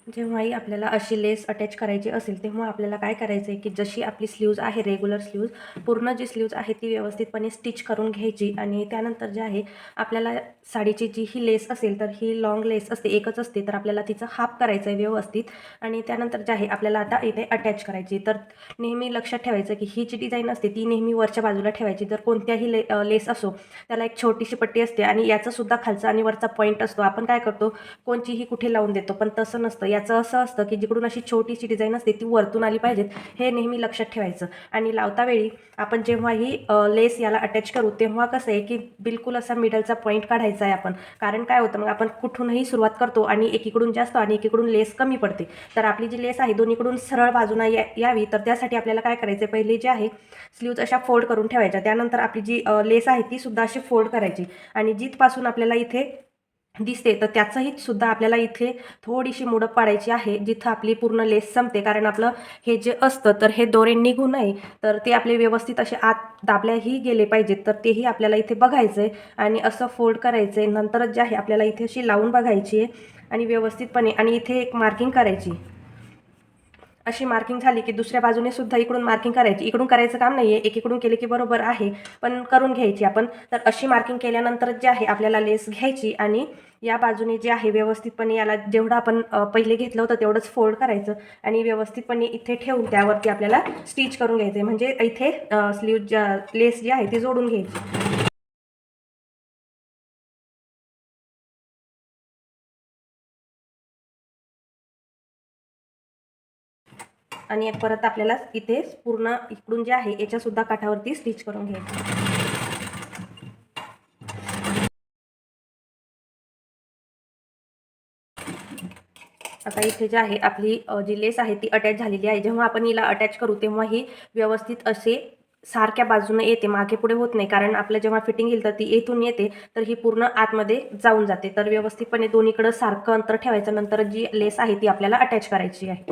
जेव्हाही आपल्याला अशी लेस अटॅच करायची असेल तेव्हा आपल्याला काय करायचं आहे की जशी आपली स्लीव्ज आहे रेग्युलर स्लीव्ज पूर्ण जी स्लीव्ज आहे ती व्यवस्थितपणे स्टिच करून घ्यायची आणि त्यानंतर जे आहे आपल्याला साडीची जी ही लेस असेल तर ही लॉंग लेस असते एकच असते तर आपल्याला तिचं हाफ करायचं आहे व्यवस्थित आणि त्यानंतर जे आहे आपल्याला आता इथे अटॅच करायची. तर नेहमी लक्षात ठेवायचं की ही जी डिझाईन असते ती नेहमी वरच्या बाजूला ठेवायची. जर कोणत्याही लेस असो त्याला एक छोटीशी पट्टी असते आणि याचासुद्धा खालचा आणि वरचा पॉईंट असतो. आपण काय करतो कोणचीही कुठे लावून देतो पण तसं नसतं. याचं असं असतं की जिकडून अशी छोटीशी डिझाईन असते ती वरतून आली पाहिजेत हे नेहमी लक्षात ठेवायचं. आणि लावता वेळी आपण जेव्हाही लेस याला अटॅच करू तेव्हा कसं आहे की बिलकुल असा मिडलचा पॉईंट काढायचा आहे आपण. कारण काय होतं मग आपण कुठूनही सुरुवात करतो आणि एकीकडून जास्त आणि एकीकडून लेस कमी पडते. तर आपली जी लेस आहे दोन्हीकडून सरळ बाजूना यावी तर त्यासाठी आपल्याला काय करायचं पहिले जे आहे स्लीव्ज अशा फोल्ड करून ठेवायच्या. त्यानंतर आपली जी लेस आहे ती सुद्धा अशी फोल्ड करायची आणि जिथपासून आपल्याला इथे दिसते तर त्याचंही सुद्धा आपल्याला इथे थोडीशी मुडप पाडायची आहे जिथं आपली पूर्ण लेस संपते. कारण आपलं हे जे असतं तर हे दोरे निघू नये तर ते आपले व्यवस्थित असे आत दाबल्याही गेले पाहिजेत. तर तेही आपल्याला इथे बघायचं आहे आणि असं फोल्ड करायचं आहे. नंतरच जे आहे आपल्याला इथे अशी लावून बघायची आहे आणि व्यवस्थितपणे आणि इथे एक मार्किंग करायची. अशी मार्किंग झाली की दुसऱ्या बाजूने सुद्धा इकडून मार्किंग करायची. इकडून करायचं काम नाही आहे, एकीकडून केले की बरोबर आहे पण करून घ्यायची आपण. तर अशी मार्किंग केल्यानंतर जे आहे आपल्याला लेस घ्यायची आणि या बाजूने जे आहे व्यवस्थितपणे याला जेवढं आपण पहिले घेतलं होतं तेवढंच फोल्ड करायचं आणि व्यवस्थितपणे इथे ठेवून त्यावरती आपल्याला स्टिच करून घ्यायचं आहे. म्हणजे इथे स्लीव लेस जी आहे ती जोडून घ्यायची. आणि परत आपल्याला इथे पूर्ण इकडून जे आहे याच्यासुद्धा काठावरती स्टिच करून घ्यायचं. आता इथे जे आहे आपली जी लेस आहे ती अटॅच झालेली आहे. जेव्हा आपण हिला अटॅच करू तेव्हा ही व्यवस्थित असे सारख्या बाजूने येते, मागे पुढे होत नाही. कारण आपलं जेव्हा फिटिंग येईल तर ती येथून येते तर ही पूर्ण आतमध्ये जाऊन जाते. तर व्यवस्थितपणे दोन्हीकडं सारखं अंतर ठेवायचं. नंतर जी लेस आहे ती आपल्याला अटॅच करायची आहे.